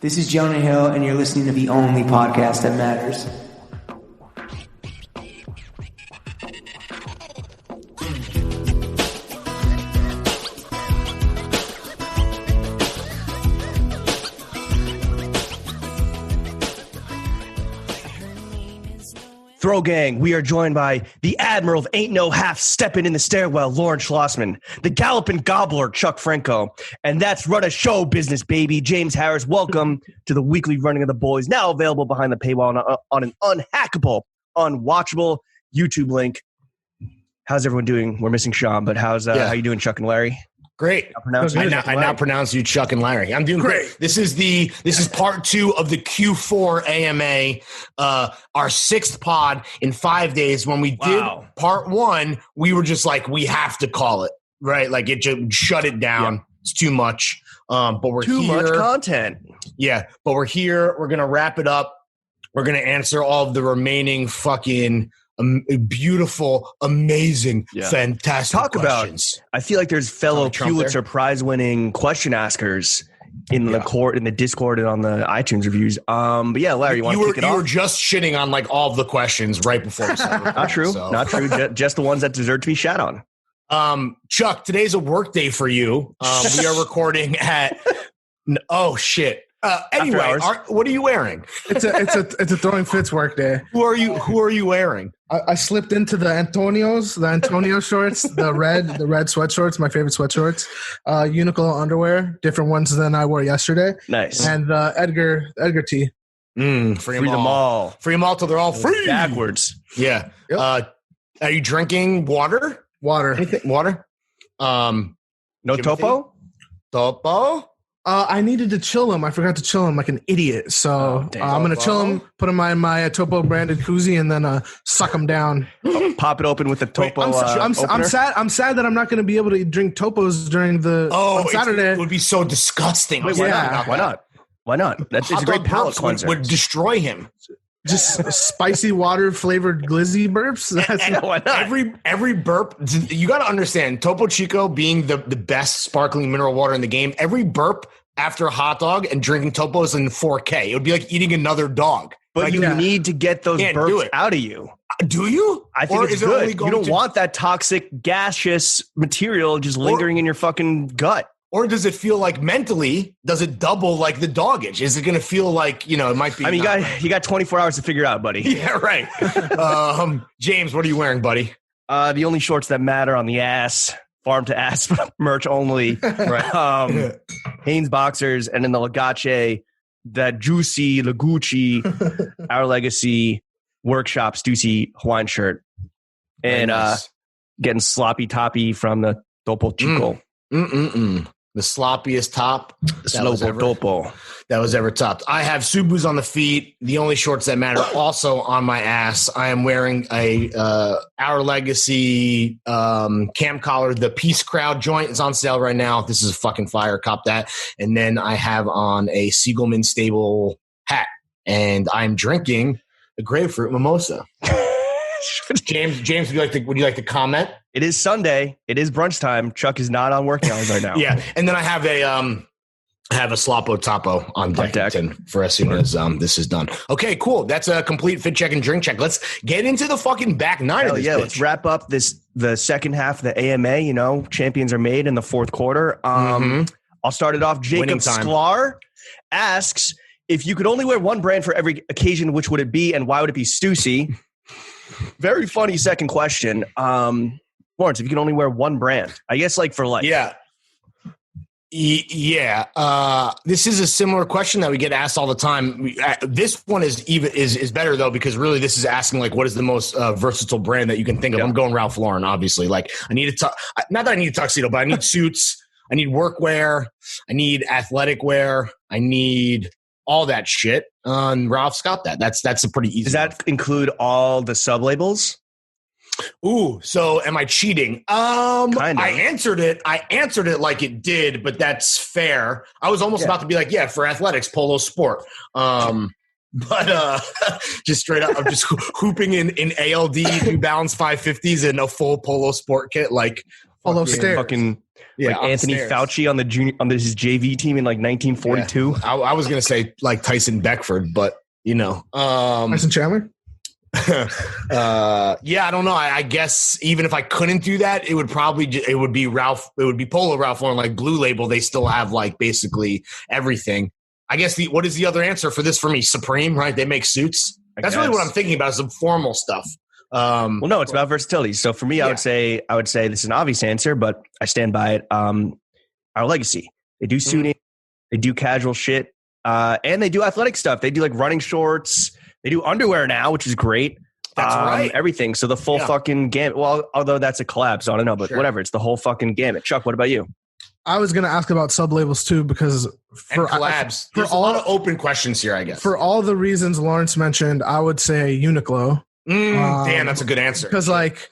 This is Jonah Hill, and you're listening to the only podcast that matters. Throw Gang, we are joined by the Admiral of Ain't No Half Stepping in the Stairwell, Lauren Schlossman, the Galloping Gobbler, Chuck Franco, and that's Run a Show Business, baby, James Harris. Welcome to the weekly running of the boys, now available behind the paywall on an unhackable, unwatchable YouTube link. How's everyone doing? We're missing Sean, but how you doing, Chuck and Larry? Great. I now pronounce you Chuck and Larry. I'm doing great. This is part 2 of the Q4 AMA, our 6th pod in 5 days. When we did part 1, we were just like, we have to call it, right? Like it just shut it down. Yeah. It's too much. But we're too here. Much content. Yeah, but we're here. We're gonna wrap it up. We're gonna answer all of the remaining fucking beautiful, amazing, fantastic questions. I feel like there's fellow Pulitzer Prize-winning question askers in the Discord and on the iTunes reviews. But yeah, Larry, you want to kick it off? You were just shitting on like all of the questions right before we started. Not true. So. Not true. Just the ones that deserve to be shat on. Chuck, today's a work day for you. We are recording at. Oh shit. Anyway, what are you wearing? It's a throwing fits work day. Who are you wearing? I slipped into the Antonio shorts, the red sweatshorts, my favorite sweatshorts, Uniqlo underwear, different ones than I wore yesterday. Nice. And Edgar tee. Free them all. Free them all till they're all free. Backwards. Yeah. Yep. Are you drinking water? Anything? Water? No Timothy? Topo? I needed to chill him. I forgot to chill him like an idiot. So I'm going to chill him, put him in my Topo branded koozie, and then suck him down. Pop it open with the Topo. I'm sad. I'm sad that I'm not going to be able to drink Topos during on Saturday. It would be so disgusting. Wait, why not? That's a great palate cleanser. Would destroy him. Just spicy water flavored glizzy burps. Why not? Every burp, you got to understand, Topo Chico being the best sparkling mineral water in the game, every burp after a hot dog and drinking Topos in 4K, it would be like eating another dog. But you need to get those burps out of you. Do you? I think it's good. You don't want that toxic, gaseous material just lingering in your fucking gut. Or does it feel like mentally, does it double like the doggage? Is it going to feel like, it might be? I mean, you got 24 hours to figure it out, buddy. Yeah, right. James, what are you wearing, buddy? The only shorts that matter on the ass, farm to ass merch only. Right. Hanes boxers, and in the Legace, that juicy Lagucci, Our Legacy Workshop Stussy Hawaiian shirt. And getting sloppy toppy from the Topo Chico. The sloppiest top that was ever topped. I have Subus on the feet. The only shorts that matter also on my ass. I am wearing a Our Legacy cam collar. The Peace Crowd joint is on sale right now. This is a fucking fire. Cop that. And then I have on a Siegelman Stable hat. And I'm drinking a grapefruit mimosa. James, would you like to comment? It is Sunday. It is brunch time. Chuck is not on working hours right now. Yeah, and then I have a Slopo Topo on deck for as soon as this is done. Okay, cool. That's a complete fit check and drink check. Let's get into the fucking back nine of this bitch. Let's wrap up the second half of the AMA. Champions are made in the fourth quarter. I'll start it off. Jacob Sklar asks, if you could only wear one brand for every occasion, which would it be, and why would it be Stussy? Very funny second question. Lawrence, if you can only wear one brand, I guess like for life. Yeah. This is a similar question that we get asked all the time. This one is better though, because really this is asking like, what is the most versatile brand that you can think of? I'm going Ralph Lauren, obviously. Like I need not that I need a tuxedo, but I need suits. I need workwear. I need athletic wear. I need all that shit. Ralph's got that. That's a pretty easy. Does that include all the sub labels? Ooh, so am I cheating? Kind of. I answered it like it did, but that's fair. I was almost about to be like, yeah, for athletics, Polo Sport. But just straight up, I'm just hooping in ALD New Balance 550s and a full Polo Sport kit, like Polo Stairs. Fucking Yeah, like Anthony Fauci on his JV team in like 1942. Yeah. I was gonna say like Tyson Beckford, but Tyson Chandler. Yeah, I don't know. I guess even if I couldn't do that, it would be Polo Ralph Lauren, like Blue Label. They still have like basically everything. I guess what is the other answer for this for me? Supreme, right? They make suits. That's really what I'm thinking about, is the formal stuff. Well, no, it's about versatility. So for me, I would say this is an obvious answer, but I stand by it. Our Legacy. They do suiting, they do casual shit, and they do athletic stuff. They do like running shorts. They do underwear now, which is great. That's right. Everything. So the full fucking gamut. Well, although that's a collab, so I don't know, but whatever. It's the whole fucking gamut. Chuck, what about you? I was going to ask about sub-labels too, because for collabs, there's a lot of open questions here, I guess. For all the reasons Lawrence mentioned, I would say Uniqlo. Damn, that's a good answer. Because like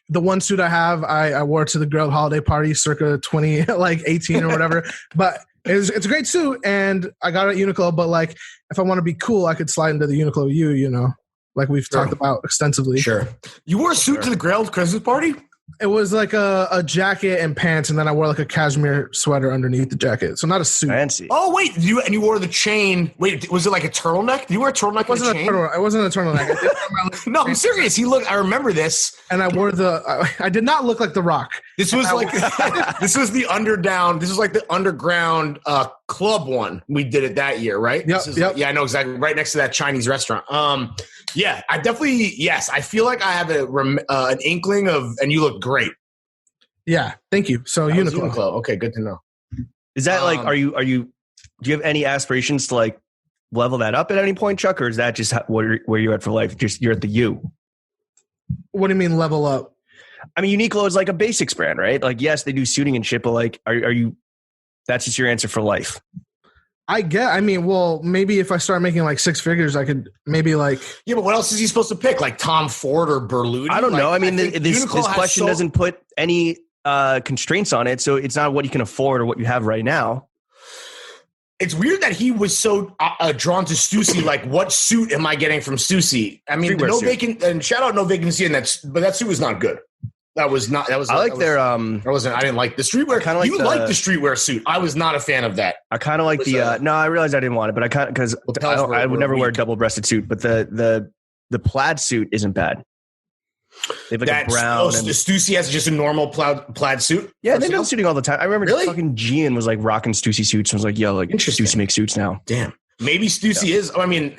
the one suit I have, I wore to the girl holiday party circa 18 or whatever. But it's a great suit, and I got it at Uniqlo. But like, if I want to be cool, I could slide into the Uniqlo like we've talked about extensively. Sure. You wore a suit to the Grail Christmas party? It was like a jacket and pants, and then I wore like a cashmere sweater underneath the jacket. So not a suit. Fancy. Oh, wait. You wore the chain. Wait, was it like a turtleneck? Did you wear a turtleneck? It wasn't a turtleneck. No, I'm serious. I remember this. And I wore I did not look like The Rock. This was like, this was the underground. This was like the underground club one. We did it that year, right? Yep. Yeah, I know exactly. Right next to that Chinese restaurant. Yeah, I definitely, yes. I feel like I have an inkling of, and you look great. Yeah, thank you. So Uniqlo. Okay, good to know. Is that like, do you have any aspirations to like level that up at any point, Chuck, or is that just where you're at for life? Just you're at the U. What do you mean level up? I mean, Uniqlo is like a basics brand, right? Like, yes, they do suiting and shit, but like, are you? That's just your answer for life. Well, maybe if I start making like six figures, I could maybe like. Yeah, but what else is he supposed to pick? Like Tom Ford or Berluti? I don't know. I mean, this question doesn't put any constraints on it, so it's not what you can afford or what you have right now. It's weird that he was so drawn to Stussy. Like, what suit am I getting from Stussy? I mean, and shout out No Vacancy, but that suit was not good. I didn't like the streetwear. Kind of like you liked the streetwear suit. I was not a fan of that. I kind of like no, I realized I didn't want it, but I kind of, because I would never wear a double-breasted suit, but the plaid suit isn't bad. They have like a brown. Stussy has just a normal plaid suit. Yeah, they've been suiting all the time. I remember fucking Gian was like rocking Stussy suits. I was like, yo, like Stussy makes suits now. Damn. Maybe Stussy is. I mean,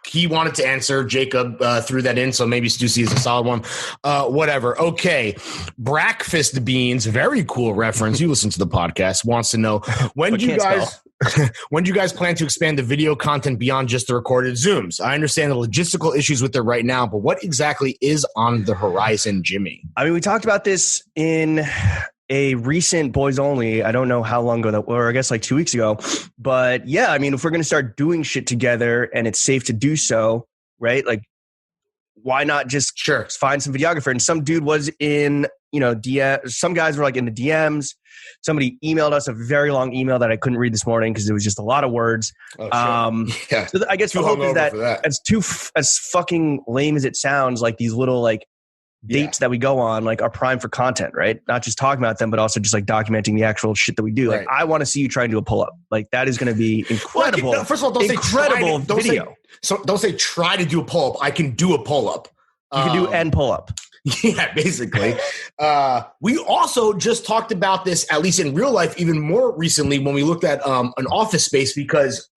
he wanted to answer. Jacob threw that in, so maybe Stussy is a solid one. Whatever. Okay. Breakfast Beans, very cool reference. You listen to the podcast. Wants to know when do you guys plan to expand the video content beyond just the recorded Zooms? I understand the logistical issues with it right now, but what exactly is on the horizon, Jimmy? I mean, we talked about this in a recent Boys Only, I don't know how long ago, or I guess like 2 weeks ago. But yeah, I mean, if we're going to start doing shit together and it's safe to do so, right? Like, why not just find some videographer? And some dude was in, DM. Some guys were like in the DMs. Somebody emailed us a very long email that I couldn't read this morning because it was just a lot of words. Yeah. So I guess the hope is that as fucking lame as it sounds, like these little like dates that we go on like are prime for content, right? Not just talking about them, but also just like documenting the actual shit that we do. Right. Like, I want to see you try and do a pull up. Like, that is going to be incredible. Well, first of all, don't incredible say try video. Don't say try to do a pull up. I can do a pull up. You can do an pull up. Yeah, basically. We also just talked about this, at least in real life, even more recently when we looked at an Office Space because,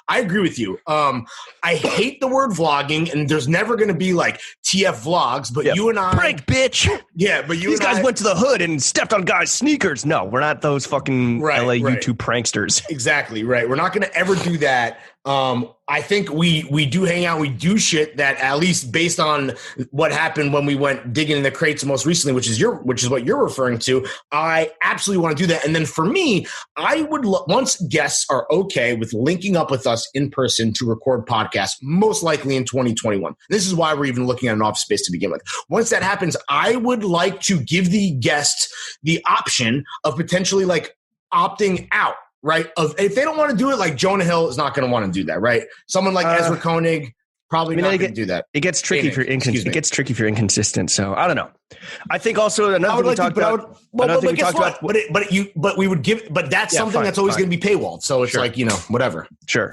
I agree with you. I hate the word vlogging, and there's never going to be like TF vlogs, but you and I... Break, bitch! Yeah, but these guys went to the hood and stepped on guys' sneakers. No, we're not those fucking LA YouTube pranksters. Exactly, right. We're not going to ever do that. I think we do hang out, we do shit that, at least based on what happened when we went digging in the crates most recently, which is what you're referring to. I absolutely want to do that. And then for me, I would once guests are okay with linking up with us in person to record podcasts, most likely in 2021. This is why we're even looking at an Office Space to begin with. Once that happens, I would like to give the guests the option of potentially like opting out. Right. If they don't want to do it, like Jonah Hill is not going to want to do that. Right. Someone like Ezra Koenig probably not going to do that. It gets tricky if you're inconsistent. It gets tricky if you're inconsistent. So I don't know. I think also another thing we talked about. But we would give. But that's something that's always going to be paywalled. So it's like, whatever. Sure.